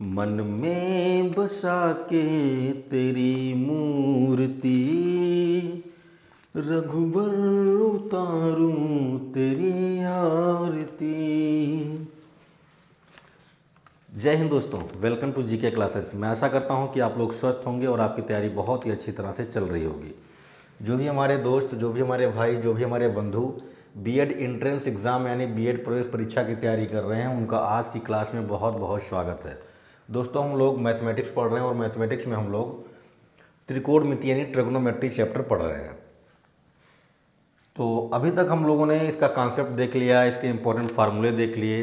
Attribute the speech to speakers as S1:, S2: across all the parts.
S1: मन में बसा के तेरी मूर्ति, रघुबर उतारूं तेरी आरती। जय हिंद दोस्तों, वेलकम टू जीके क्लासेस। मैं आशा करता हूं कि आप लोग स्वस्थ होंगे और आपकी तैयारी बहुत ही अच्छी तरह से चल रही होगी। जो भी हमारे दोस्त, जो भी हमारे भाई, जो भी हमारे बंधु बीएड एंट्रेंस एग्ज़ाम यानी बीएड प्रवेश परीक्षा की तैयारी कर रहे हैं, उनका आज की क्लास में बहुत बहुत स्वागत है। दोस्तों, हम लोग मैथमेटिक्स पढ़ रहे हैं और मैथमेटिक्स में हम लोग त्रिकोणमिति यानी ट्रिग्नोमेट्री चैप्टर पढ़ रहे हैं। तो अभी तक हम लोगों ने इसका कॉन्सेप्ट देख लिया, इसके इंपॉर्टेंट फार्मूले देख लिए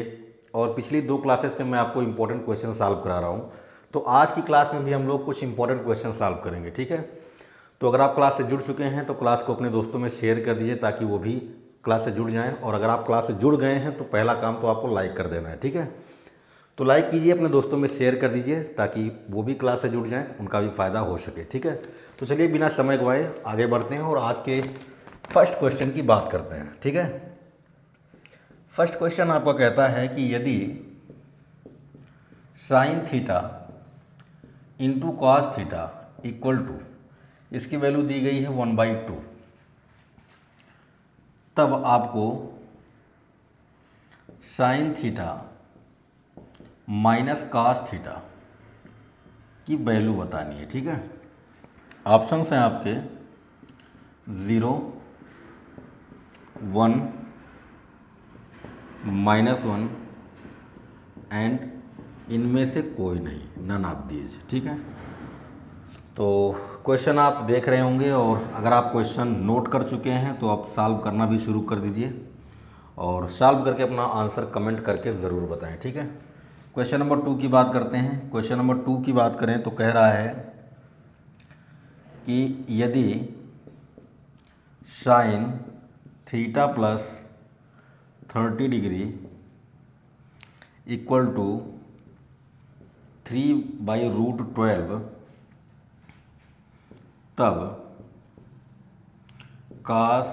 S1: और पिछली 2 क्लासेस से मैं आपको इंपॉर्टेंट क्वेश्चन सॉल्व करा रहा हूँ। तो आज की क्लास में भी हम लोग कुछ इंपॉर्टेंट क्वेश्चन सॉल्व करेंगे, ठीक है। तो अगर आप क्लास से जुड़ चुके हैं तो क्लास को अपने दोस्तों में शेयर कर दीजिए ताकि वो भी क्लास से जुड़ जाएं। और अगर आप क्लास से जुड़ गए हैं तो पहला काम तो आपको लाइक कर देना है, ठीक है। तो लाइक कीजिए, अपने दोस्तों में शेयर कर दीजिए ताकि वो भी क्लास से जुड़ जाएं, उनका भी फ़ायदा हो सके, ठीक है। तो चलिए बिना समय गंवाए आगे बढ़ते हैं और आज के फर्स्ट क्वेश्चन की बात करते हैं, ठीक है। फर्स्ट क्वेश्चन आपका कहता है कि यदि sine theta into cos theta equal to, इसकी वैल्यू दी गई है 1/2, तब आपको sine theta minus cos theta की वैल्यू बतानी है, ठीक है। ऑप्शंस हैं आपके 0, 1, -1 एंड इनमें से कोई नहीं, नन ऑफ दीज, ठीक है। तो क्वेश्चन आप देख रहे होंगे और अगर आप क्वेश्चन नोट कर चुके हैं तो आप सॉल्व करना भी शुरू कर दीजिए और सॉल्व करके अपना आंसर कमेंट करके ज़रूर बताएं, ठीक है। क्वेश्चन नंबर 2 की बात करते हैं। क्वेश्चन नंबर 2 की बात करें तो कह रहा है कि यदि sine theta plus 30 degree equal to 3/√12, तब कॉस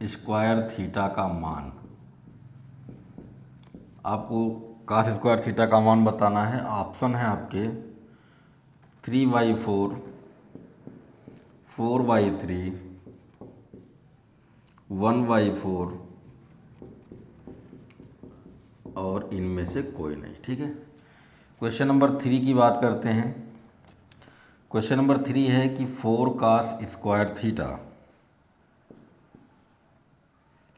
S1: स्क्वायर थीटा का मान, आपको कॉस स्क्वायर थीटा का मान बताना है। ऑप्शन है आपके 3/4, 4/3, 1/4 और इनमें से कोई नहीं, ठीक है। क्वेश्चन नंबर 3 की बात करते हैं। क्वेश्चन नंबर 3 है कि 4 cos square theta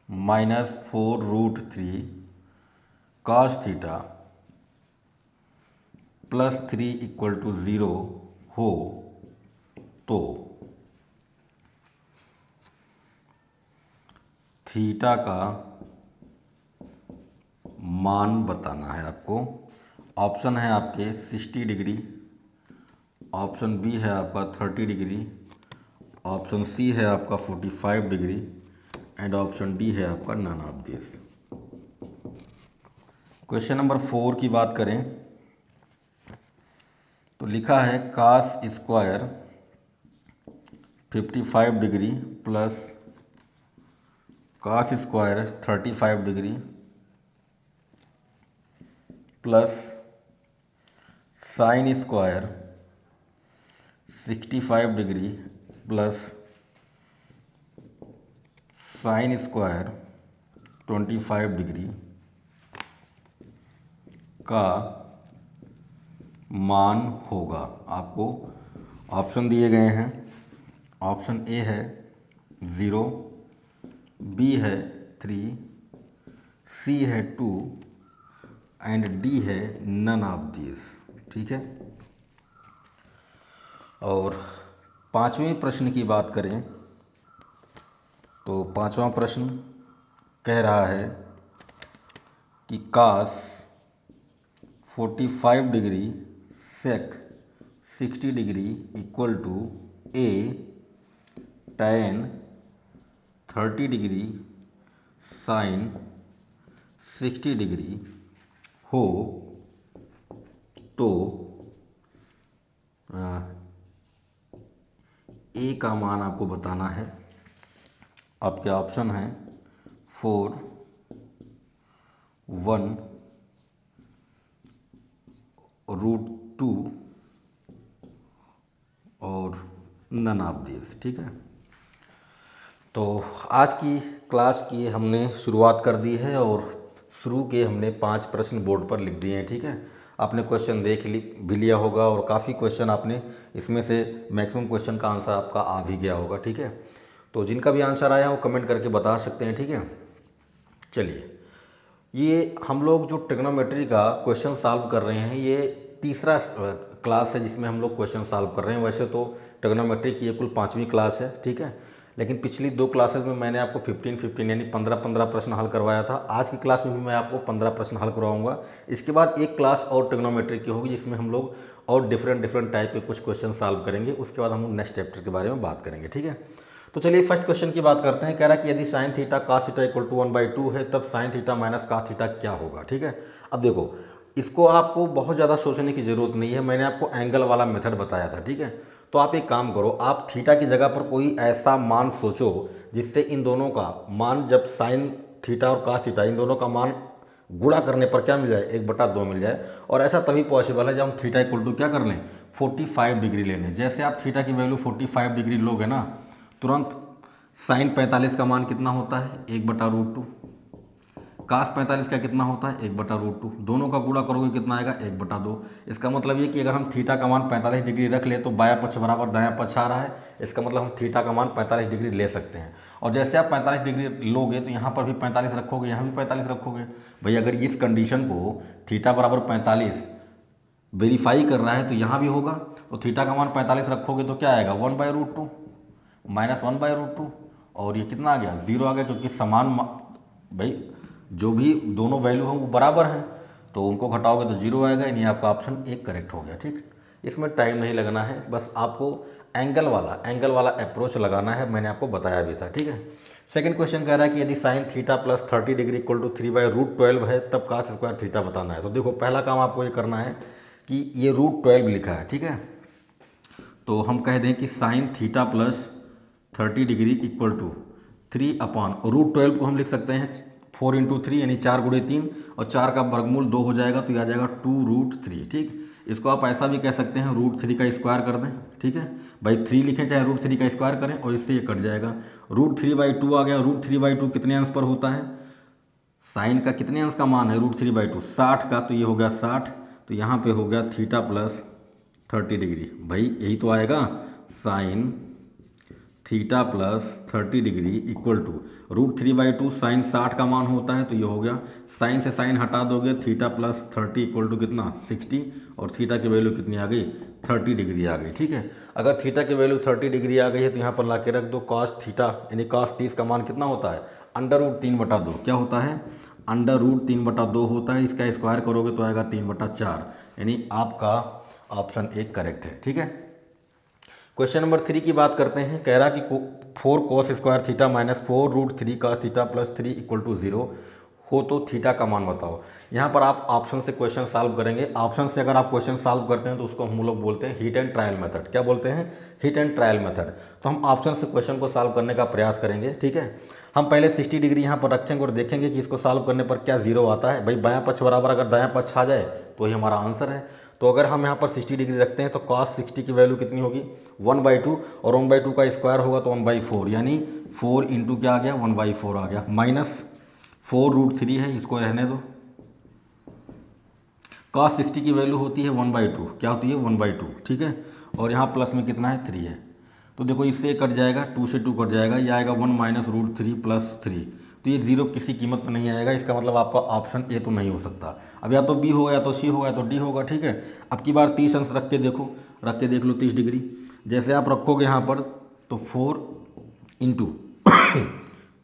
S1: -4√3 cos theta +3 = 0 हो तो थीटा का मान बताना है आपको। ऑप्शन है आपके 60 डिग्री, ऑप्शन बी है आपका 30 डिग्री, ऑप्शन सी है आपका 45 डिग्री एंड ऑप्शन डी है आपका none of this. Question number 4 की बात करें तो लिखा है cos square 55 degree plus cos square 35 degree plus sine square 65 degree plus sine square 25 degree का मान होगा। आपको ऑप्शन दिए गए हैं। ऑप्शन ए है 0, बी है 3, सी है 2 एंड डी है नन ऑफ दिस, ठीक है। और 5वें प्रश्न की बात करें तो 5वां प्रश्न कह रहा है कि cos 45 degree sec 60 degree equal to a tan 30 degree sin 60 degree हो तो ए का मान आपको बताना है। आपके ऑप्शन हैं 4, 1 √2 और नन ऑफ दिस। ठीक है, तो आज की क्लास की हमने शुरुआत कर दी है और शुरू के हमने 5 प्रश्न बोर्ड पर लिख दिए हैं। ठीक है, आपने क्वेश्चन देख भी लिया होगा और काफ़ी क्वेश्चन आपने इसमें से मैक्सिमम क्वेश्चन का आंसर आपका आ भी गया होगा। ठीक है, तो जिनका भी आंसर आया वो कमेंट करके बता सकते हैं। ठीक है, चलिए, ये हम लोग जो ट्रिग्नोमेट्री का क्वेश्चन सॉल्व कर रहे हैं ये तीसरा क्लास है जिसमें हम लोग क्वेश्चन सॉल्व कर रहे हैं। वैसे तो ट्रिग्नोमेट्री की ये कुल 5वीं क्लास है। ठीक है, लेकिन पिछली 2 क्लासेस में मैंने आपको 15 यानी 15 प्रश्न हल करवाया था। आज की क्लास में भी मैं आपको 15 प्रश्न हल करवाऊंगा। इसके बाद एक क्लास और ट्रिग्नोमेट्री की होगी जिसमें हम लोग और डिफरेंट टाइप के कुछ क्वेश्चन सॉल्व करेंगे। उसके बाद हम लोग नेक्स्ट चैप्टर के बारे में बात करेंगे। ठीक है, तो चलिए फर्स्ट क्वेश्चन की बात करते हैं। कह रहा है कि यदि sine theta cos theta equal to 1/2 है तब sine theta minus cos theta क्या होगा। ठीक है, अब देखो, इसको आपको बहुत ज़्यादा सोचने की ज़रूरत नहीं है। मैंने आपको एंगल वाला मेथड बताया था। ठीक है, तो आप एक काम करो, आप थीटा की जगह पर कोई ऐसा मान सोचो जिससे इन दोनों का मान, जब साइन थीटा और कास थीटा इन दोनों का मान गुणा करने पर क्या मिल जाए, 1/2 मिल जाए। और ऐसा तभी पॉसिबल है जब हम थीटा इक्वल टू क्या कर लें, 45 डिग्री ले लें। जैसे आप थीटा की वैल्यू 45 डिग्री लोगे ना, तुरंत साइन 45 का मान कितना होता है, 1/√2। कास 45 का कितना होता है, 1/√2। दोनों का गुणा करोगे कितना आएगा, 1/2। इसका मतलब ये कि अगर हम थीटा का मान 45 डिग्री रख ले तो बायां पक्ष बराबर दायां पक्ष आ रहा है। इसका मतलब हम थीटा का मान 45 डिग्री ले सकते हैं। और जैसे आप 45 डिग्री लोगे तो यहाँ पर भी 45 रखोगे, यहाँ भी 45 रखोगे। भाई अगर इस कंडीशन को थीटा बराबर 45 वेरीफाई कर रहा है तो यहाँ भी होगा। तो थीटा का मान 45 रखोगे तो क्या आएगा, 1/√2 माइनस 1/√2 और ये कितना आ गया, 0 आ गया, क्योंकि समान भाई जो भी दोनों वैल्यू हैं वो बराबर हैं तो उनको घटाओगे तो 0 आएगा। यानी आपका ऑप्शन 1 करेक्ट हो गया। ठीक, इसमें टाइम नहीं लगना है, बस आपको एंगल वाला अप्रोच लगाना है। मैंने आपको बताया भी था। ठीक है, सेकंड क्वेश्चन कह रहा है कि यदि sine theta plus 30 degree equal to 3/√12 है तब कास स्क्वायर थीटा बताना है। तो देखो, पहला काम आपको ये करना है कि ये √12 लिखा है। ठीक है, तो हम कह दें कि sine theta plus 30 degree equal to 3/√12 को हम लिख सकते हैं 4 × 3 यानी 4 × 3 और 4 का वर्गमूल 2 हो जाएगा तो ये आ जाएगा 2√3। ठीक, इसको आप ऐसा भी कह सकते हैं √3 का स्क्वायर कर दें। ठीक है भाई, 3 लिखें चाहे √3 का स्क्वायर करें और इससे ये कट जाएगा। √3/2 आ गया। √3/2 कितने अंश पर होता है, साइन का कितने अंश का मान है, √3/2 60 का, तो ये हो गया 60। तो यहाँ पे हो गया थीटा प्लस 30 डिग्री। भाई यही तो आएगा, sine theta plus 30 degree equal to √3/2 sine 60 का मान होता है तो ये हो गया, साइन से साइन हटा दोगे, थीटा प्लस 30 इक्वल टू कितना 60 और थीटा की वैल्यू कितनी आ गई, 30 डिग्री आ गई। ठीक है, अगर थीटा की वैल्यू 30 डिग्री आ गई है तो यहाँ पर ला के रख दो कॉस थीटा यानी कॉस 30 का मान कितना होता है, √3/2। क्या होता है, √3/2 होता है। इसका स्क्वायर करोगे तो आएगा 3/4 यानी आपका ऑप्शन 1 करेक्ट है। ठीक है, क्वेश्चन नंबर 3 की बात करते हैं। कह रहा कि 4 cos square theta minus 4√3 cos theta plus 3 equal to 0 हो तो थीटा का मान बताओ। यहाँ पर आप ऑप्शन से क्वेश्चन सॉल्व करेंगे। ऑप्शन से अगर आप क्वेश्चन सॉल्व करते हैं तो उसको हम लोग बोलते हैं हिट एंड ट्रायल मेथड। क्या बोलते हैं, हिट एंड ट्रायल मेथड। तो हम ऑप्शन से क्वेश्चन को सॉल्व करने का प्रयास करेंगे। ठीक है, हम पहले 60 डिग्री यहाँ पर रखेंगे और देखेंगे कि इसको सॉल्व करने पर क्या 0 आता है। भाई बायां पक्ष बराबर अगर दायां पक्ष आ जाए तो ही हमारा आंसर है। तो अगर हम यहाँ पर 60 डिग्री रखते हैं तो cos 60 की वैल्यू कितनी होगी, 1/2 और 1/2 का स्क्वायर होगा तो 1/4 यानी 4 × क्या आ गया, 1/4 आ गया। माइनस 4√3 है, इसको रहने दो। cos 60 की वैल्यू होती है 1/2, क्या होती है 1/2। ठीक है, और यहाँ प्लस में कितना है 3 है। तो देखो इससे कट जाएगा, 2 से 2 कट जाएगा, ये आएगा 1 - √3 + 3। तो ये 0 किसी कीमत पर नहीं आएगा। इसका मतलब आपका ऑप्शन ए तो नहीं हो सकता। अब या तो बी होगा या तो सी होगा या तो डी होगा। ठीक है, अब की बार 30 अंश रख के देखो, रख के देख लो 30 डिग्री। जैसे आप रखोगे यहाँ पर तो 4 ×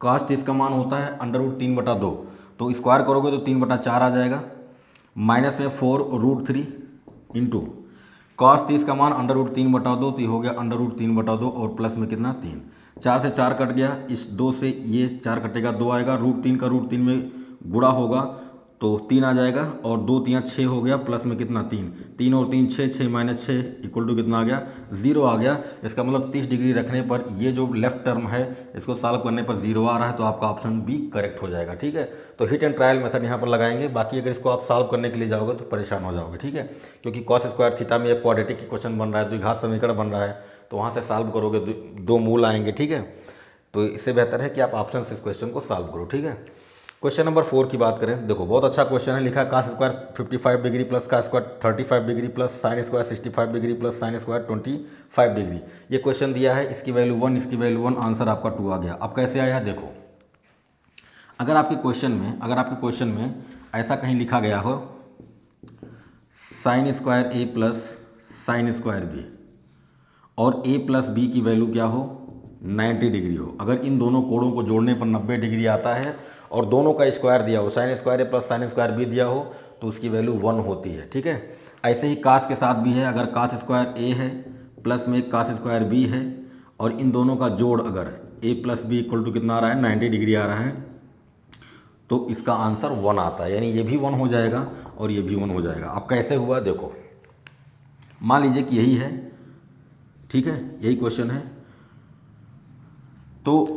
S1: cos 30 का मान होता है √3/2, तो स्क्वायर करोगे तो 3/4 आ जाएगा। माइनस में 4√3 × cos 30 का मान √3/2 तो ये हो गया √3/2 और प्लस में कितना 3। 4 से 4 कट गया, इस 2 से ये 4 कटेगा, 2 आएगा। √3 का √3 में गुणा होगा तो 3 आ जाएगा, और 2 3 6 हो गया, प्लस में कितना 3, 3 और 3 6, 6 माइनस 6 इक्वल टू कितना आ गया 0 आ गया। इसका मतलब 30 डिग्री रखने पर ये जो लेफ्ट टर्म है इसको सॉल्व करने पर 0 आ रहा है, तो आपका ऑप्शन बी करेक्ट हो जाएगा। ठीक है, तो हिट एंड ट्रायल मेथड यहाँ पर लगाएंगे। बाकी अगर इसको आप सॉल्व करने के लिए जाओगे तो परेशान हो जाओगे। ठीक है, क्योंकि कॉस स्क्वायर थीटा में एक क्वाड्रेटिक क्वेश्चन बन रहा है, द्विघात समीकरण बन रहा है, तो वहाँ से सॉल्व करोगे दो मूल आएंगे। ठीक है, तो इससे बेहतर है कि आप ऑप्शन से इस क्वेश्चन को सॉल्व करो। ठीक है, क्वेश्चन नंबर 4 की बात करें, देखो बहुत अच्छा क्वेश्चन है। लिखा कास स्क्वायर 55 डिग्री प्लस का square 35 degree plus sine square 65 degree plus sine square 25 degree. ये क्वेश्चन दिया है, इसकी वैल्यू 1, इसकी वैल्यू 1, आंसर आपका 2 आ गया। अब कैसे आया देखो, अगर आपके क्वेश्चन में ऐसा कहीं लिखा गया हो साइन स्क्वायर ए प्लस साइन स्क्वायर बी, और a प्लस बी की वैल्यू क्या हो 90 डिग्री हो, अगर इन दोनों कोणों को जोड़ने पर 90 डिग्री आता है और दोनों का स्क्वायर दिया हो, साइन स्क्वायर ए प्लस साइन स्क्वायर बी दिया हो, तो उसकी वैल्यू 1 होती है। ठीक है, ऐसे ही कास के साथ भी है, अगर कास स्क्वायर ए है प्लस में कास स्क्वायर बी है, और इन दोनों का जोड़ अगर a plus b equal to कितना आ रहा है 90 डिग्री आ रहा है, तो इसका आंसर 1 आता है, यानी ये भी 1 हो जाएगा और ये भी 1 हो जाएगा। अब कैसे हुआ देखो, मान लीजिए कि यही है, ठीक है, यही क्वेश्चन है, तो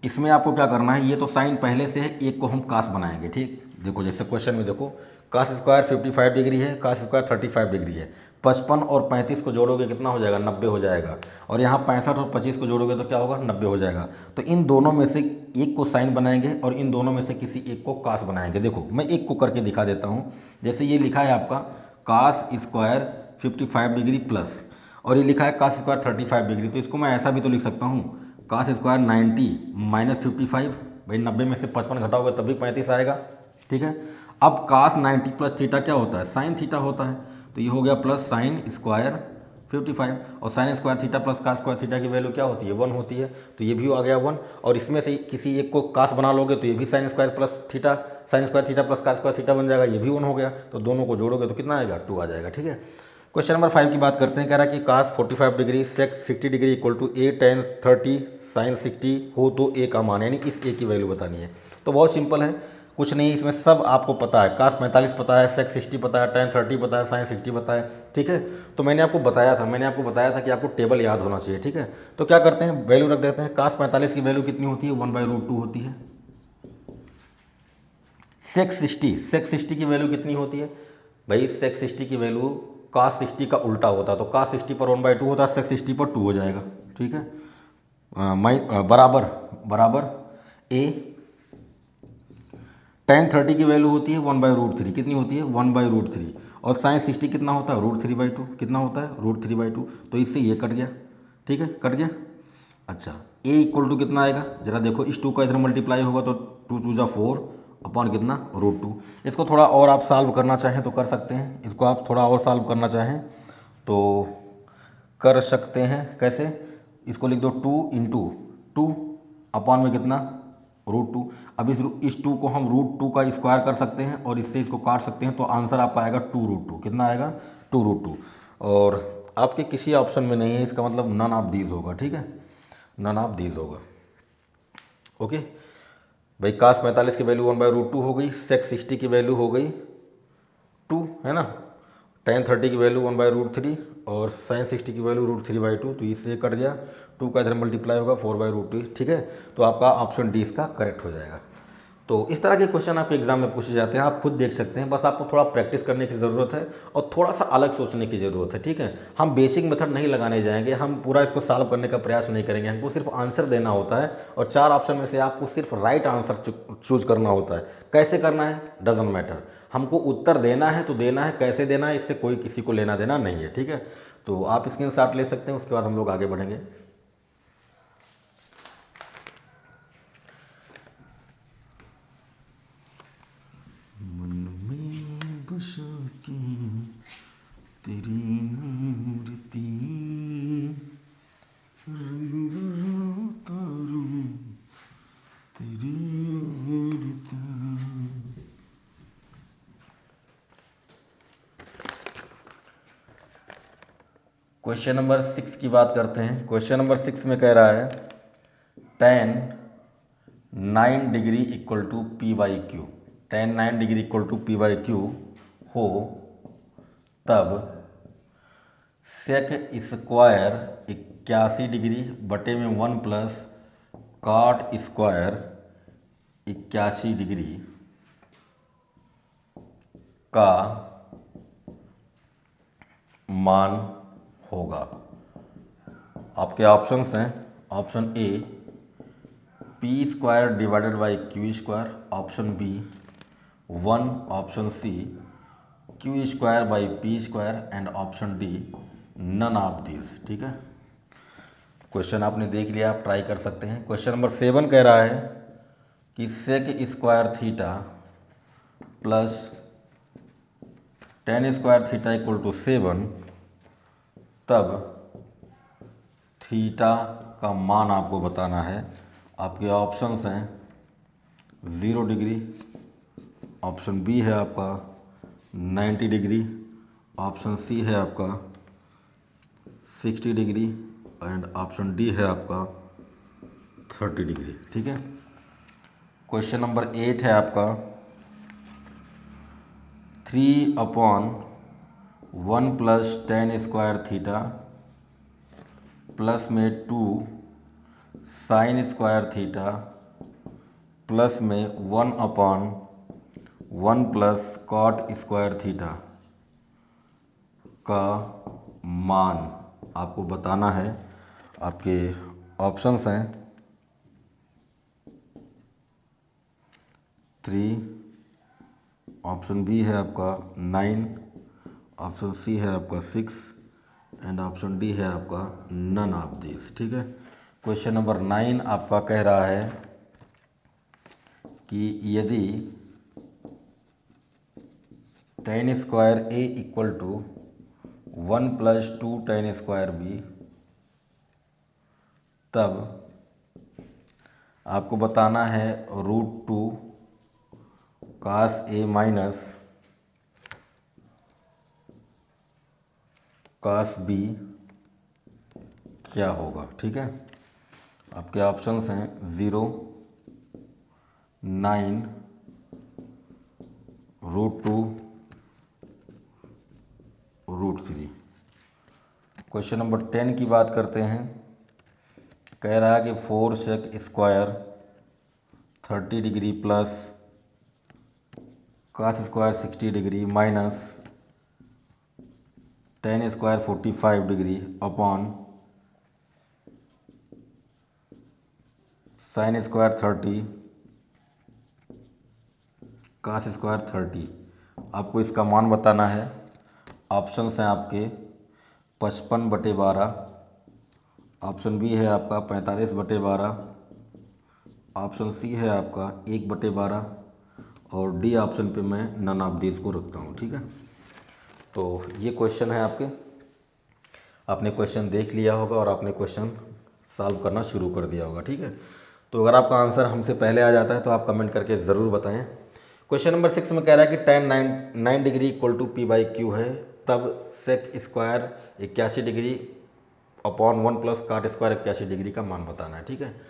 S1: इसमें आपको क्या करना है, ये तो साइन पहले से है, एक को हम कास बनाएंगे। ठीक, देखो जैसे क्वेश्चन में देखो कास स्क्वायर 55 डिग्री है, कास स्क्वायर 35 डिग्री है, 55 और 35 को जोड़ोगे कितना हो जाएगा 90 हो जाएगा, और यहाँ 65 और 25 को जोड़ोगे तो क्या होगा 90 हो जाएगा। तो इन दोनों में से एक को साइन बनाएंगे और इन दोनों में से किसी एक को कास बनाएंगे। देखो मैं एक को करके दिखा देता हूँ, जैसे ये लिखा है आपका कास स्क्वायर 55 डिग्री प्लस, और ये लिखा है कास स्क्वायर 35 डिग्री, तो इसको मैं ऐसा भी तो लिख सकता हूँ कास स्क्वायर 90 माइनस 55, भाई 90 में से 55 घटाओगे तब भी 35 आएगा। ठीक है, अब कास 90 प्लस थीटा क्या होता है साइन थीटा होता है, तो ये हो गया प्लस साइन स्क्वायर 55, और sine square theta plus cos square theta की वैल्यू क्या होती है 1 होती है, तो ये भी आ गया 1, और इसमें से किसी एक को कास बना लोगे तो ये भी sine square plus theta, sine square theta plus cos square theta बन जाएगा, ये भी 1 हो गया, तो दोनों को जोड़ोगे तो कितना आएगा 2 आ जाएगा। ठीक है, क्वेश्चन नंबर 5 की बात करते हैं। कह रहा है कि cos 45 degree sec 60 degree equal to a tan 30 sine 60 हो तो ए का मान, यानी इस ए की वैल्यू बतानी है। तो बहुत सिंपल है, कुछ नहीं, इसमें सब आपको पता है, कास 45 पता है, सेक 60 पता है, टेन 30 पता है, साइन 60 पता है। ठीक है, तो मैंने आपको बताया था कि आपको टेबल याद होना चाहिए। ठीक है, तो क्या करते हैं वैल्यू रख देते हैं, कास 45 की वैल्यू कितनी होती है 1/√2 होती है, सेक 60 की वैल्यू कितनी होती है भाई, सेक 60 की वैल्यू कास 60 का उल्टा होता है, तो कास 60 पर 1/2 होता है, सेक 60 पर 2 हो जाएगा। ठीक है, बराबर ए टेन 30 की वैल्यू होती है 1/√3, कितनी होती है 1/√3, और साइन 60 कितना होता है √3/2, कितना होता है √3/2, तो इससे ये कट गया। ठीक है, कट गया। अच्छा, a इक्वल टू कितना आएगा जरा देखो, इस 2 का इधर मल्टीप्लाई होगा तो 2 2 जा 4 अपॉन कितना √2। इसको थोड़ा और आप सॉल्व करना चाहें तो कर सकते हैं, इसको आप थोड़ा और सॉल्व करना चाहें तो कर सकते हैं। कैसे, इसको लिख दो 2 इंटू 2 अपॉन में कितना √2। अब इस 2 को हम √2 का स्क्वायर कर सकते हैं और इससे इसको काट सकते हैं, तो आंसर आपका आएगा 2√2। कितना आएगा 2√2, और आपके किसी ऑप्शन में नहीं है, इसका मतलब नन ऑफ दीज होगा। ठीक है, नन ऑफ दीज होगा। ओके भाई, कास 45 की वैल्यू 1/√2 हो गई, सेक 60 की वैल्यू हो गई 2 है ना, टेन 30 की वैल्यू 1/√3 और साइन 60 की वैल्यू √3/2, तो इससे कट गया, 2 का इधर मल्टीप्लाई होगा 4/√2। ठीक है, तो आपका ऑप्शन डी इसका करेक्ट हो जाएगा। तो इस तरह के क्वेश्चन आपके एग्जाम में पूछे जाते हैं, आप खुद देख सकते हैं, बस आपको थोड़ा प्रैक्टिस करने की ज़रूरत है और थोड़ा सा अलग सोचने की ज़रूरत है। ठीक है, हम बेसिक मेथड नहीं लगाने जाएंगे, हम पूरा इसको सॉल्व करने का प्रयास नहीं करेंगे, हमको सिर्फ आंसर देना होता है, और 4 ऑप्शन में से आपको सिर्फ राइट आंसर चूज करना होता है। कैसे करना है डजंट मैटर, हमको उत्तर देना है तो देना है, कैसे देना है इससे कोई किसी को लेना देना नहीं है। ठीक है, तो आप स्क्रीनशॉट ले सकते हैं, उसके बाद हम लोग आगे बढ़ेंगे। तेरी मूर्ति तेरी क्वेश्चन नंबर 6 की बात करते हैं। क्वेश्चन नंबर 6 में कह रहा है tan 9 degree equal to P/Q। tan 9 degree equal to p by q हो, तब सेक स्क्वायर 81 डिग्री बटे में 1 प्लस काट स्क्वायर 81 डिग्री का मान होगा। आपके ऑप्शंस हैं, option A p square divided by q square, option B 1, option C q square by p square and option D none of this. ठीक है, question आपने देख लिया, आप ट्राई कर सकते हैं। क्वेश्चन नंबर 7 कह रहा है कि sec square theta plus tan square theta equal to 7, तब थीटा का मान आपको बताना है। आपके ऑप्शंस हैं 0 डिग्री, ऑप्शन बी है आपका 90 डिग्री, ऑप्शन सी है आपका 60 डिग्री एंड ऑप्शन डी है आपका 30 डिग्री। ठीक है, क्वेश्चन नंबर 8 है आपका 3/1 plus tan square theta plus में 2 साइन स्क्वायर थीटा प्लस में 1/1 प्लस कॉट स्क्वायर थीटा का मान आपको बताना है। आपके ऑप्शंस हैं 3, ऑप्शन बी है आपका 9, ऑप्शन सी है आपका 6 एंड ऑप्शन डी है आपका नन ऑफ दिस। ठीक है, क्वेश्चन नंबर 9 आपका कह रहा है कि यदि tan square a equal to 1 plus 2 tan square b, तब आपको बताना है √2 cos ए माइनस cos बी क्या होगा। ठीक है, आपके ऑप्शंस हैं 0, 9, √2, √3। क्वेश्चन नंबर 10 की बात करते हैं। कह रहा है कि 4 sec square 30 degree plus cos square 60 degree minus tan square 45 degree upon sine square 30 cos square 30। आपको इसका मान बताना है। ऑप्शंस हैं आपके 55/12, ऑप्शन बी है आपका 45/12, ऑप्शन सी है आपका 1/12 और डी ऑप्शन पे मैं नन ऑफ दिस को रखता हूँ। ठीक है, तो ये क्वेश्चन है आपके, आपने क्वेश्चन देख लिया होगा और आपने क्वेश्चन सॉल्व करना शुरू कर दिया होगा। ठीक है, तो अगर आपका आंसर हमसे पहले आ जाता है तो आप कमेंट करके ज़रूर बताएं। क्वेश्चन नंबर 6 में कह रहा है कि tan 9 degree equal to p by q है, तब sec square 81 degree upon 1 plus cot square 81 degree का मान बताना है। ठीक है,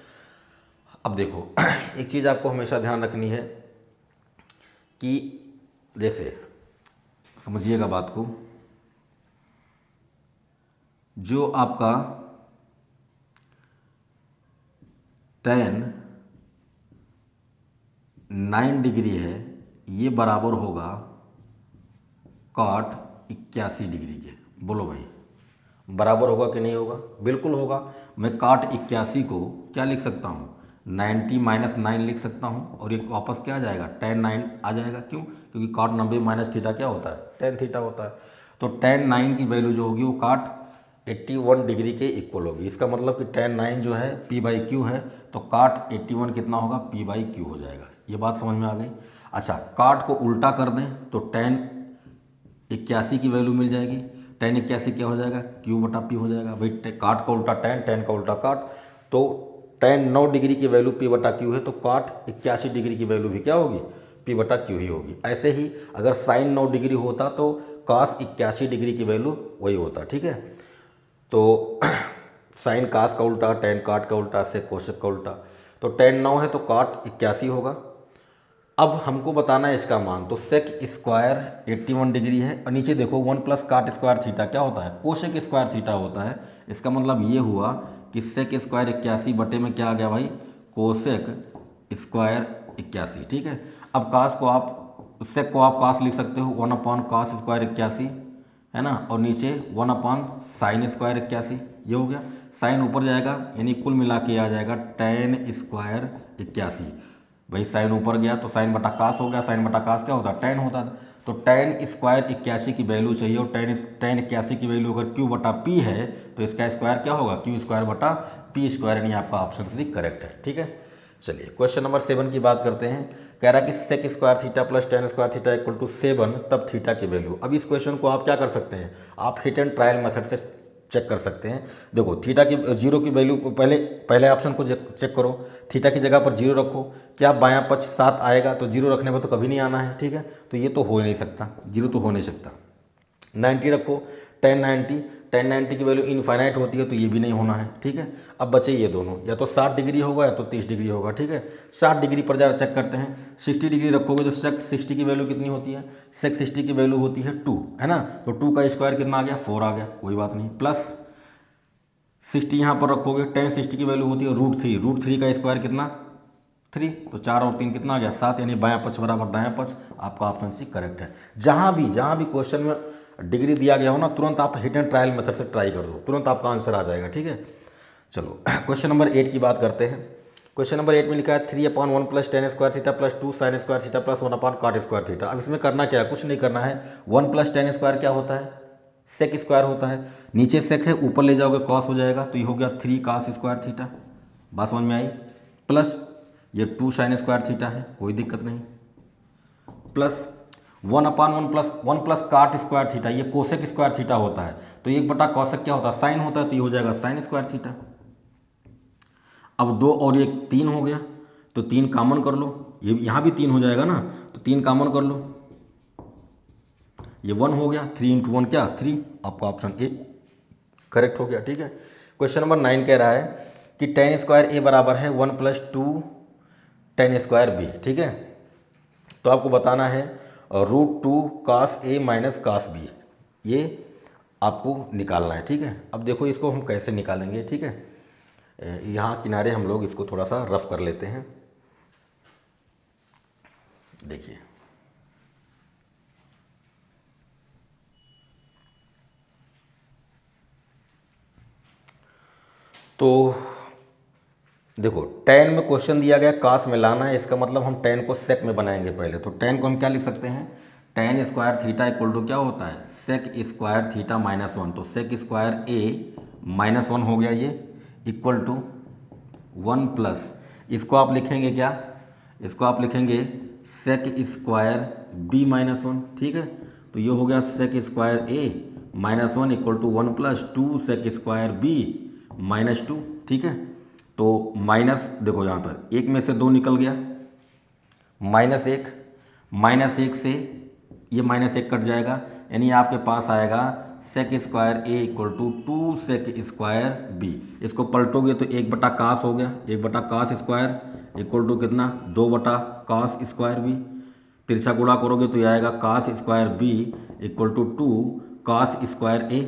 S1: अब देखो एक चीज़ आपको हमेशा ध्यान रखनी है कि जैसे समझिएगा बात को, जो आपका tan 9 डिग्री है ये बराबर होगा cot 81 डिग्री के। बोलो भाई, बराबर होगा कि नहीं होगा? बिल्कुल होगा। मैं cot 81 को क्या लिख सकता हूँ, 90 माइनस 9 लिख सकता हूँ और ये वापस क्या आ जाएगा, tan 9 आ जाएगा। क्यों? क्योंकि cot 90 माइनस थीटा क्या होता है, tan थीटा होता है। तो tan 9 की वैल्यू जो होगी वो cot 81 डिग्री के इक्वल होगी। इसका मतलब कि tan 9 जो है p बाई क्यू है, तो cot 81 कितना होगा, p बाई क्यू हो जाएगा। ये बात समझ में आ गई। अच्छा, cot को उल्टा कर दें तो tan 81 की वैल्यू मिल जाएगी। tan 81 क्या हो जाएगा, q बटा p हो जाएगा। भाई cot का उल्टा tan, tan का उल्टा cot, तो tan 9 डिग्री की वैल्यू p बटा क्यू है, तो cot 81 डिग्री की वैल्यू भी क्या होगी, p बटा क्यू ही होगी। ऐसे ही अगर sin 9 डिग्री होता तो cos 81 डिग्री की वैल्यू वही होता। ठीक है, तो साइन कास का उल्टा, tan cot का उल्टा, से कोशक का उल्टा, तो tan 9 है तो cot 81 होगा। अब हमको बताना है इसका मान, तो सेक स्क्वायर 81 डिग्री है और नीचे देखो 1 प्लस काट स्क्वायर थीटा क्या होता है, कोसेक स्क्वायर थीटा होता है। इसका मतलब ये हुआ कि सेक स्क्वायर 81 बटे में क्या आ गया भाई, कोसेक स्क्वायर 81। ठीक है, अब कास को आप, सेक को आप कास लिख सकते हो 1 अपॉन कास स्क्वायर 81, है ना, और नीचे 1 अपॉन साइन स्क्वायर 81, ये हो गया। साइन ऊपर जाएगा यानी कुल मिला के आ जाएगा टेन स्क्वायर 81। भाई साइन ऊपर गया तो साइन बटा कास हो गया, साइन बटा कास क्या होता है, टेन होता है। तो टेन स्क्वायर 81 की वैल्यू चाहिए और टेन 81 की वैल्यू अगर क्यू बटा पी है तो इसका स्क्वायर क्या होगा, क्यू स्क्वायर बटा पी स्क्वायर, यानी आपका ऑप्शन सी करेक्ट है। ठीक है, चलिए क्वेश्चन नंबर 7 की बात करते हैं। कह रहा है कि sec square theta plus tan square theta equal to 7, तब थीटा की वैल्यू। अब इस क्वेश्चन को आप क्या कर सकते हैं, आप हिट एंड ट्रायल मेथड से चेक कर सकते हैं। देखो थीटा की जीरो की वैल्यू, पहले ऑप्शन को चेक करो, थीटा की जगह पर जीरो रखो, क्या बायां पक्ष 7 आएगा, तो जीरो रखने पर तो कभी नहीं आना है। ठीक है, तो ये तो हो ही नहीं सकता, जीरो तो हो नहीं सकता। 90 रखो, टेन 90 की वैल्यू इनफाइनाइट होती है तो ये भी नहीं होना है। ठीक है, अब बचे ये दोनों, या तो 60 डिग्री होगा या तो 30 डिग्री होगा। ठीक है, 60 डिग्री पर ज़रा चेक करते हैं। 60 डिग्री रखोगे तो सेक 60 की वैल्यू कितनी होती है, सेक 60 की वैल्यू होती है 2, है ना, तो 2 का स्क्वायर कितना आ गया, 4 आ गया, कोई बात नहीं। प्लस 60 यहाँ पर रखोगे, टेन 60 की वैल्यू होती है √3, √3 का स्क्वायर कितना 3, तो 4 और 3 कितना आ गया 7, यानी बायां पक्ष बराबर दायां पक्ष, आपका ऑप्शन सी करेक्ट है। जहाँ भी क्वेश्चन में डिग्री दिया गया हो ना, तुरंत आप हिट एंड ट्रायल मेथड से ट्राई कर दो, तुरंत आपका आंसर आ जाएगा। ठीक है, चलो क्वेश्चन नंबर 8 की बात करते हैं। क्वेश्चन नंबर 8 में लिखा है 3/1 plus tan square theta plus 2 sine square theta plus 1 upon cot square theta. अब इसमें करना क्या है, कुछ नहीं करना है। 1 प्लस टेन स्क्वायर क्या होता है, सेक स्क्वायर होता है, नीचे सेक है ऊपर ले जाओगे कॉस हो जाएगा, तो ये हो गया 3 कॉस स्क्वायर थीटा, बात समझ में आई। प्लस ये 2 साइन स्क्वायर थीटा है, कोई दिक्कत नहीं। Plus 1/1 plus cot square theta, ये कोसेक स्क्वायर थीटा होता है, तो 1/कॉसेक क्या होता है, साइन होता है, तो ये हो जाएगा साइन स्क्वायर थीटा। अब 2 और 1 3 हो गया, तो 3 कॉमन कर लो, ये यहाँ भी 3 हो जाएगा ना, तो 3 कॉमन कर लो, ये 1 हो गया, 3 × 1 क्या 3, आपका ऑप्शन ए करेक्ट हो गया। ठीक है, क्वेश्चन नंबर 9 कह रहा है कि टेन स्क्वायर ए बराबर है 1 + 2 टेन स्क्वायर बी। ठीक है, तो आपको बताना है √2 cos a minus cos b, ये आपको निकालना है। ठीक है, अब देखो इसको हम कैसे निकालेंगे। ठीक है, यहाँ किनारे हम लोग इसको थोड़ा सा रफ कर लेते हैं। देखिए तो देखो टेन में क्वेश्चन दिया गया कास में लाना है, इसका मतलब हम टेन को सेक में बनाएंगे पहले। तो टेन को हम क्या लिख सकते हैं, tan square theta equal to क्या होता है, सेक स्क्वायर थीटा -1, तो सेक स्क्वायर ए -1 हो गया ये, इक्वल टू 1 प्लस, इसको आप लिखेंगे क्या, इसको आप लिखेंगे सेक स्क्वायर बी -1। ठीक है, तो ये हो गया sec square a -1 equal to 1 + 2 sec square b -2। ठीक है, तो माइनस देखो यहाँ पर एक में से 2 निकल गया, -1 से ये -1 कट जाएगा, यानी आपके पास आएगा sec square a equal to 2 sec square b. इसको पलटोगे तो 1/कास हो गया, 1/कास स्क्वायर इक्वल टू कितना 2/कास स्क्वायर बी। तिरछा गुणा करोगे तो ये आएगा cos square B equal to 2 cos square A.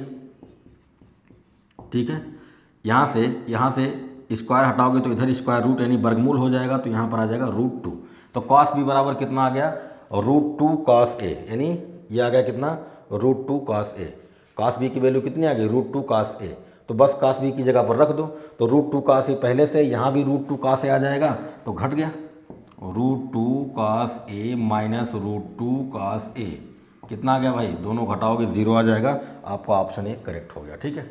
S1: ठीक है, यहाँ से स्क्वायर हटाओगे तो इधर स्क्वायर रूट यानी वर्गमूल हो जाएगा, तो यहाँ पर आ जाएगा √2। तो कॉस बी बराबर कितना आ गया, √2 कॉस ए, यानी ये आ गया कितना √2 कॉस ए। कॉस बी की वैल्यू कितनी आ गई, √2 कॉस ए, तो बस कॉस बी की जगह पर रख दो, तो √2 कॉस ए पहले से, यहाँ भी √2 कॉस ए आ जाएगा, तो घट गया √2 cos A minus √2 cos A, कितना आ गया भाई, दोनों घटाओगे 0 आ जाएगा, आपका ऑप्शन ए करेक्ट हो गया। ठीक है,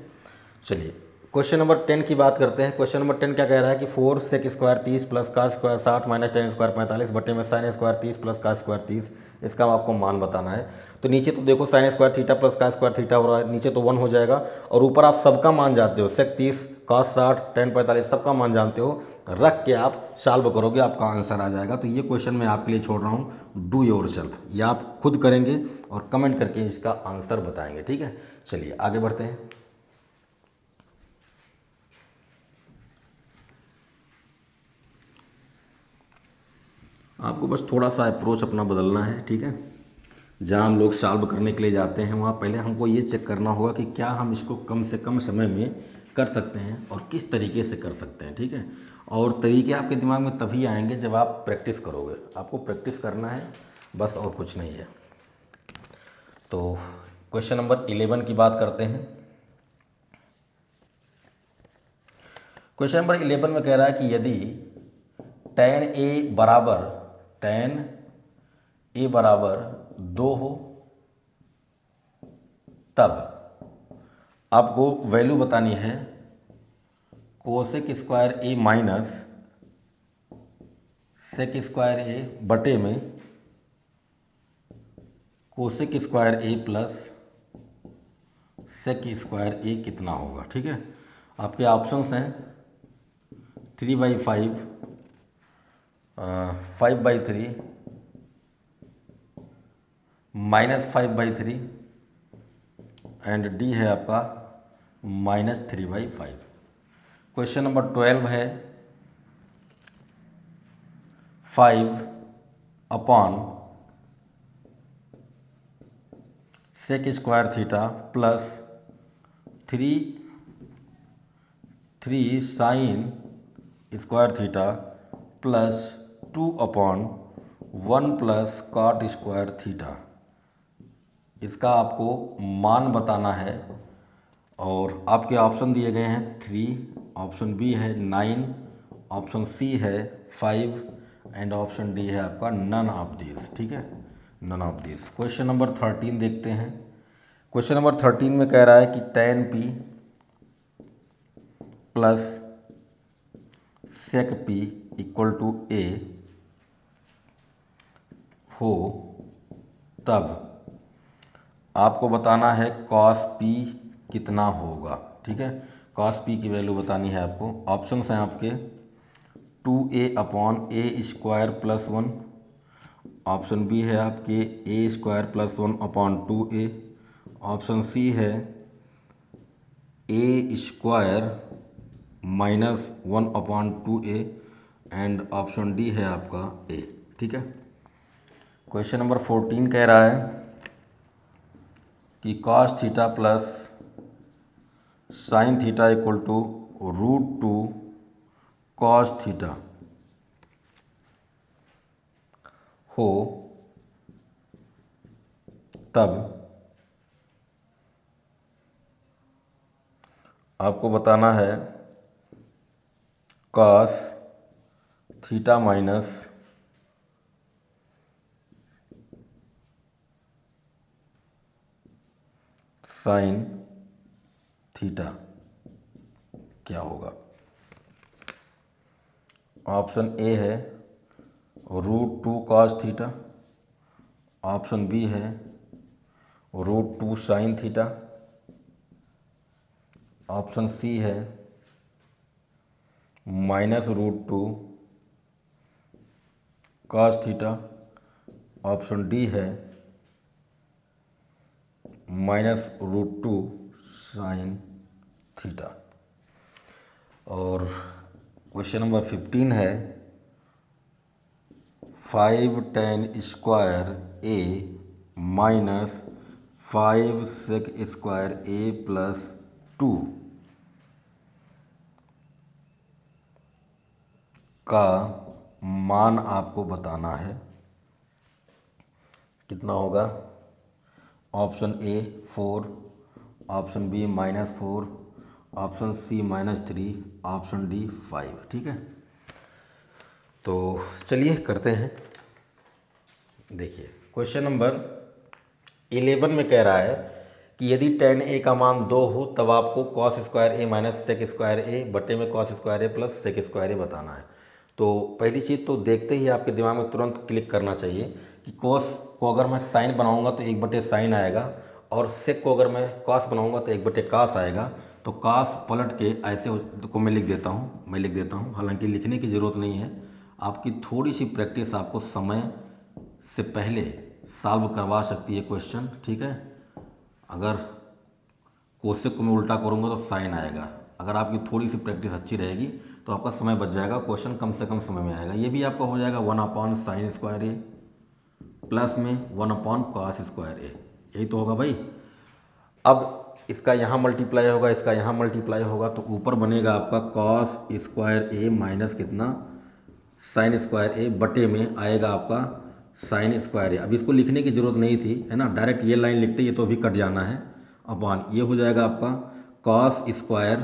S1: चलिए क्वेश्चन नंबर 10 की बात करते हैं। क्वेश्चन नंबर 10 क्या कह रहा है कि 4 sec square 30 plus cos square 60 minus tan square 45 बटे में sine square 30 plus cos square 30, इसका आपको मान बताना है। तो नीचे तो देखो sine square theta plus cos square theta हो रहा है, नीचे तो 1 हो जाएगा, और ऊपर आप सबका मान जानते हो, सेक 30 कास 60 टेन 45 सबका मान जानते हो, रख के आप सॉल्व करोगे आपका आंसर आ जाएगा। तो ये क्वेश्चन मैं आपके लिए छोड़ रहा हूँ, डू योर सेल्फ, ये आप खुद करेंगे और कमेंट करके इसका आंसर बताएंगे। ठीक है, चलिए आगे बढ़ते हैं। आपको बस थोड़ा सा अप्रोच अपना बदलना है, ठीक है। जहाँ हम लोग सॉल्व करने के लिए जाते हैं वहाँ पहले हमको ये चेक करना होगा कि क्या हम इसको कम से कम समय में कर सकते हैं और किस तरीके से कर सकते हैं, ठीक है। और तरीके आपके दिमाग में तभी आएंगे जब आप प्रैक्टिस करोगे। आपको प्रैक्टिस करना है बस, और कुछ नहीं है। तो क्वेश्चन नंबर 11 की बात करते हैं। क्वेश्चन नंबर 11 में कह रहा है कि यदि tan a बराबर 2 हो तब आपको वैल्यू बतानी है कोसेक स्क्वायर ए माइनस सेक स्क्वायर ए बटे में कोसेक स्क्वायर ए प्लस सेक स्क्वायर ए कितना होगा, ठीक है। आपके ऑप्शंस हैं 3/5, 5/3, -5/3 एंड डी है आपका -3/5। क्वेश्चन नंबर 12 है 5 sec square theta plus 3 sine square theta plus 2/1 plus cot square theta. इसका आपको मान बताना है और आपके ऑप्शन दिए गए हैं 3, ऑप्शन बी है 9, ऑप्शन सी है 5 एंड ऑप्शन डी है आपका नन ऑफ दिस, ठीक है, none of this. Question number 13 देखते हैं। क्वेश्चन नंबर 13 में कह रहा है कि tan p plus sec p equal to a हो तब आपको बताना है cos p कितना होगा, ठीक है। cos p की वैल्यू बतानी है आपको। ऑप्शंस हैं आपके 2a/a² प्लस 1, ऑप्शन बी है आपके a² + 1/2a, ऑप्शन सी है a² - 1/2a and option D है आपका ए, ठीक है। क्वेश्चन नंबर 14 कह रहा है कि cos theta plus sine theta equal to √2 cos theta हो तब आपको बताना है cos theta minus sine theta क्या होगा। ऑप्शन ए है √2 cos थीटा, ऑप्शन बी है √2 साइन थीटा, ऑप्शन सी है -√2 cos थीटा, ऑप्शन डी है -√2 साइन थीटा। और क्वेश्चन नंबर 15 है 5 tan square a minus 5 sec square a plus 2 का मान आपको बताना है कितना होगा। Option A 4, option B -4, option C -3, option D 5, ठीक है। तो चलिए करते हैं। देखिए क्वेश्चन नंबर 11 में कह रहा है कि यदि tan a का मान 2 हो तब आपको cos square a minus sec square a बटे में cos square a plus sec square a बताना है। तो पहली चीज़ तो देखते ही आपके दिमाग में तुरंत क्लिक करना चाहिए कि cos को अगर मैं साइन बनाऊंगा तो 1/sin आएगा और सेक को अगर मैं cos बनाऊंगा तो 1/cos आएगा। तो cos पलट के ऐसे को मैं लिख देता हूँ, हालांकि लिखने की ज़रूरत नहीं है। आपकी थोड़ी सी प्रैक्टिस आपको समय से पहले सॉल्व करवा सकती है क्वेश्चन, ठीक है। अगर कोसेक को मैं उल्टा करूँगा तो साइन आएगा। अगर आपकी थोड़ी सी प्रैक्टिस अच्छी रहेगी तो आपका समय बच जाएगा, क्वेश्चन कम से कम समय में आएगा। ये भी आपका हो जाएगा 1/sin² A प्लस में 1/cos² A, यही तो होगा भाई। अब इसका यहाँ मल्टीप्लाई होगा, इसका यहाँ मल्टीप्लाई होगा, तो ऊपर बनेगा आपका cos² A माइनस कितना sin² A बटे में आएगा आपका sin² A। अब इसको लिखने की जरूरत नहीं थी, है ना, डायरेक्ट ये लाइन लिखते, ये तो अभी कट जाना है। अपॉन ये हो जाएगा आपका cos²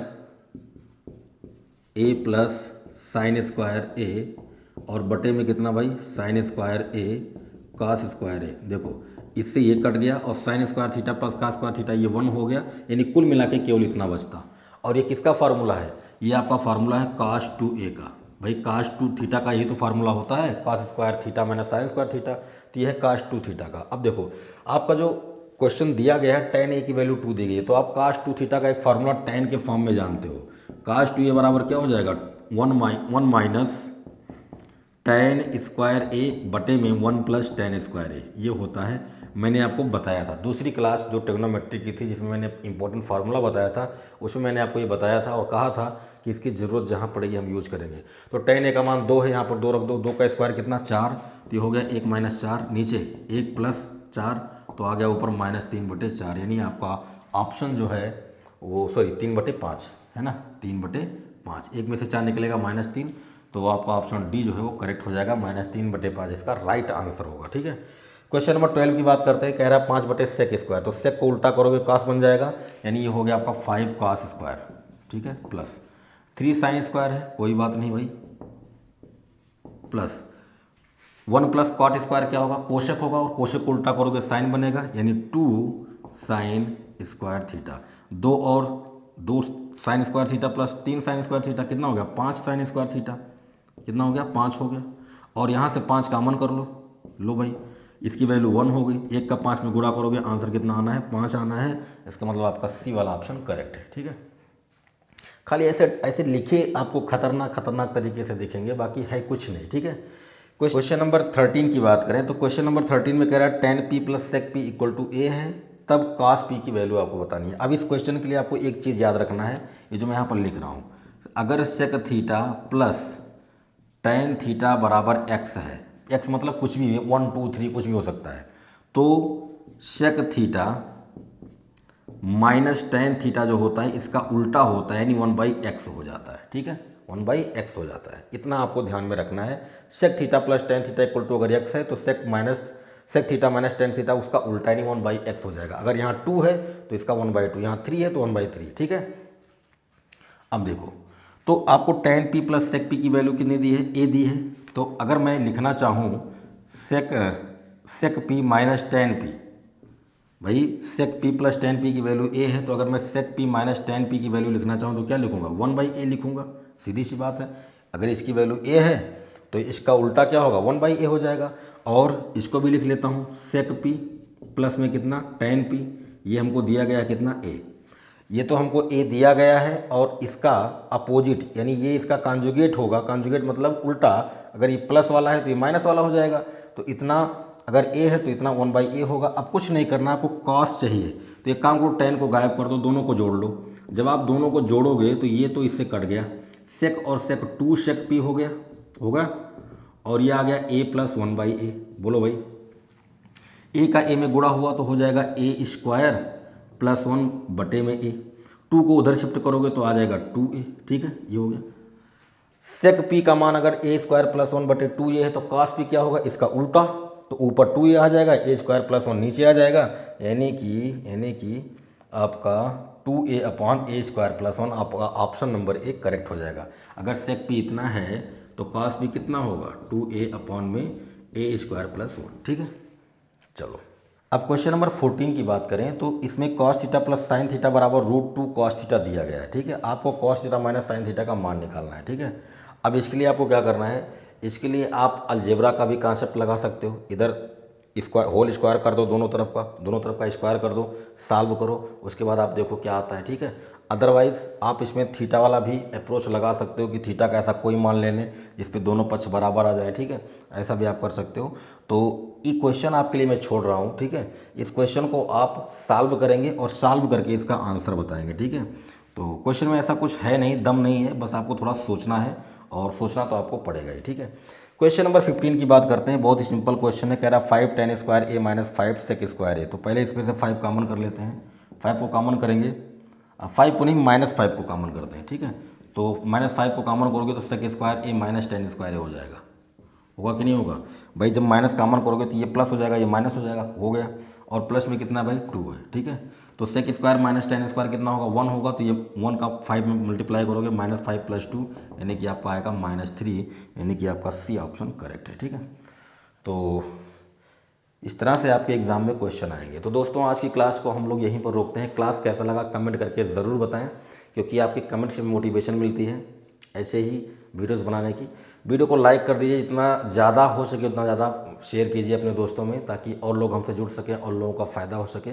S1: A plus sin² A और बटे में कितना भाई sin² A cos² A। देखो इससे ये कट गया और sin² theta plus cos² theta ये 1 हो गया, यानी कुल मिला के केवल इतना बचता। और ये किसका फार्मूला है? ये आपका फार्मूला है cos2A का। भाई cos2 थीटा का ही तो फार्मूला होता है, cos² theta minus sin² theta, तो ये है cos2 थीटा का। अब देखो आपका जो क्वेश्चन दिया गया है tan A की वैल्यू 2 दी गई है, तो आप cos2 थीटा का एक फार्मूला tan के फॉर्म में जानते हो। cos2A बराबर क्या हो जाएगा 1 माइनस tan² A बटे में 1 प्लस tan² A, ये होता है। मैंने आपको बताया था दूसरी क्लास जो ट्रिग्नोमेट्री की थी, जिसमें मैंने इंपॉर्टेंट फार्मूला बताया था, उसमें मैंने आपको ये बताया था और कहा था कि इसकी ज़रूरत जहाँ पड़ेगी हम यूज करेंगे। तो tan A का मान 2 है, यहाँ पर 2 रख दो, 2 का स्क्वायर कितना 4, तो ये हो गया 1 माइनस 4, नीचे 1 प्लस 4, तो आ गया ऊपर -3/4, यानी आपका ऑप्शन जो है वो 3/5 है ना, 3/5, 1 में से 4 निकलेगा -3, तो आपका ऑप्शन डी जो है वो करेक्ट हो जाएगा, -3/5 इसका राइट आंसर होगा। ठीक है, क्वेश्चन नंबर 12 की बात करते हैं। कह रहा है 5/sec², तो sec को उल्टा करोगे cos बन जाएगा, यानी ये हो गया आपका 5cos², ठीक है, प्लस 3sin² है, कोई बात नहीं भाई, प्लस 1 प्लस cot² क्या होगा कोशक होगा, और कोशक को उल्टा करोगे साइन बनेगा, यानी 2sin² थीटा, 2 और 2 sin² theta plus 3 sin² theta कितना हो गया 5 sin² थीटा, कितना हो गया 5 हो गया, और यहाँ से 5 कॉमन कर लो भाई, इसकी वैल्यू 1 हो गई, 1 का 5 में गुणा करोगे आंसर कितना आना है 5 आना है। इसका मतलब आपका सी वाला ऑप्शन करेक्ट है। ठीक है, खाली ऐसे लिखे आपको खतरनाक तरीके से दिखेंगे, बाकी है कुछ नहीं। ठीक है, क्वेश्चन नंबर 13 की बात करें तो क्वेश्चन नंबर 13 में कह रहा है tan P plus sec P equal to A है, तब cos P की वैल्यू आपको बतानी है। अब इस क्वेश्चन के लिए आपको एक चीज़ याद रखना है, ये जो मैं यहाँ पर लिख रहा हूँ, अगर sec theta plus tan theta बराबर x है, x मतलब कुछ भी है 1 2 3 कुछ भी हो सकता है, तो sec theta minus tan theta जो होता है इसका उल्टा होता है, यानी 1/x हो जाता है। ठीक है, 1/x हो जाता है, इतना आपको ध्यान में रखना है। sec theta plus tan theta equal to अगर x है तो sec theta minus tan theta उसका उल्टा, यानी 1/x हो जाएगा। अगर यहाँ 2 है तो इसका 1/2, यहाँ 3 है तो 1/3। ठीक है, अब देखो तो आपको tan P plus sec P की वैल्यू कितनी दी है a दी है, तो अगर मैं लिखना चाहूँ sec P minus tan P, भाई sec P plus tan P की वैल्यू a है, तो अगर मैं sec P minus tan P की वैल्यू लिखना चाहूँ तो क्या लिखूंगा 1/a लिखूंगा, सीधी सी बात है। अगर इसकी वैल्यू a है तो इसका उल्टा क्या होगा 1/a हो जाएगा। और इसको भी लिख लेता हूँ sec P प्लस में कितना tan P, ये हमको दिया गया कितना a, ये तो हमको a दिया गया है, और इसका अपोजिट यानी ये इसका कॉन्जुगेट होगा, कॉन्जुगेट मतलब उल्टा, अगर ये प्लस वाला है तो ये माइनस वाला हो जाएगा, तो इतना अगर a है तो इतना 1/a होगा। अब कुछ नहीं करना, आपको कॉस चाहिए तो एक काम करो tan को गायब कर दो, दोनों को जोड़ लो। जब आप दोनों को जोड़ोगे तो ये तो इससे कट गया, sec और sec 2 sec p हो गया होगा, और ये आ गया a प्लस 1/a। बोलो भाई, a का a में गुणा हुआ तो हो जाएगा a² प्लस 1 बटे में a, 2 को उधर शिफ्ट करोगे तो आ जाएगा 2a। ठीक है, ये हो गया। sec p का मान अगर a² प्लस 1 बटे 2a है तो cos p क्या होगा इसका उल्टा, तो ऊपर 2a आ जाएगा, a² प्लस 1 नीचे आ जाएगा, यानी कि आपका 2a अपॉन a² प्लस 1, आपका ऑप्शन नंबर 1 करेक्ट हो जाएगा। अगर sec p इतना है तो cos p कितना होगा 2a अपॉन में a² प्लस 1। ठीक है, चलो अब क्वेश्चन नंबर 14 की बात करें तो इसमें cos theta plus sine theta बराबर √2 cos थीटा दिया गया है। ठीक है, आपको cos theta minus sine theta का मान निकालना है। ठीक है, अब इसके लिए आपको क्या करना है, इसके लिए आप अलजेब्रा का भी कॉन्सेप्ट लगा सकते हो, इधर स्क्वायर होल स्क्वायर कर दो, दोनों तरफ का स्क्वायर कर दो, सॉल्व करो, उसके बाद आप देखो क्या आता है। ठीक है, अदरवाइज़ आप इसमें थीटा वाला भी अप्रोच लगा सकते हो कि थीटा का ऐसा कोई मान ले लें जिस पे दोनों पक्ष बराबर आ जाए। ठीक है, ऐसा भी आप कर सकते हो। तो ये क्वेश्चन आपके लिए मैं छोड़ रहा हूँ। ठीक है, इस क्वेश्चन को आप सॉल्व करेंगे और सॉल्व करके इसका आंसर बताएंगे। ठीक है, तो क्वेश्चन में ऐसा कुछ है नहीं, दम नहीं है, बस आपको थोड़ा सोचना है और सोचना तो आपको पड़ेगा ही, ठीक है। क्वेश्चन नंबर 15 की बात करते हैं। बहुत ही सिंपल क्वेश्चन है, कह रहा 5 tan स्क्वायर ए माइनस 5 सेक स्क्वायर ए। तो पहले इसमें से 5 कॉमन कर लेते हैं। 5 को कॉमन करेंगे, 5 को नहीं -5 को कॉमन करते हैं, ठीक है। तो -5 को कॉमन करोगे तो सेक स्क्वायर ए माइनस tan स्क्वायर ए हो जाएगा। होगा कि नहीं होगा भाई? जब माइनस कॉमन करोगे तो ये प्लस हो जाएगा, ये माइनस हो जाएगा, हो गया। और प्लस में कितना भाई 2 है, ठीक है। तो sec square minus tan square कितना होगा? 1 होगा। तो ये 1 का 5 में मल्टीप्लाई करोगे, -5 + 2 यानी कि आपका आएगा -3, यानी कि आपका सी ऑप्शन करेक्ट है, ठीक है। तो इस तरह से आपके एग्जाम में क्वेश्चन आएंगे। तो दोस्तों आज की क्लास को हम लोग यहीं पर रोकते हैं। क्लास कैसा लगा कमेंट करके ज़रूर बताएं, क्योंकि आपके कमेंट से मोटिवेशन मिलती है ऐसे ही वीडियोस बनाने की। वीडियो को लाइक कर दीजिए, जितना ज़्यादा हो सके उतना ज़्यादा शेयर कीजिए अपने दोस्तों में, ताकि और लोग हमसे जुड़ सकें और लोगों का फ़ायदा हो सके।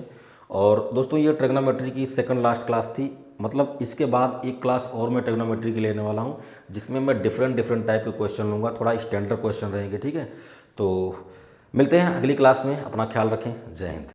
S1: और दोस्तों ये ट्रिग्नोमेट्री की सेकंड लास्ट क्लास थी, मतलब इसके बाद एक क्लास और मैं ट्रिग्नोमेट्री की लेने वाला हूँ, जिसमें मैं डिफरेंट टाइप के क्वेश्चन लूँगा, थोड़ा स्टैंडर्ड क्वेश्चन रहेंगे, ठीक है। तो मिलते हैं अगली क्लास में, अपना ख्याल रखें, जय हिंद।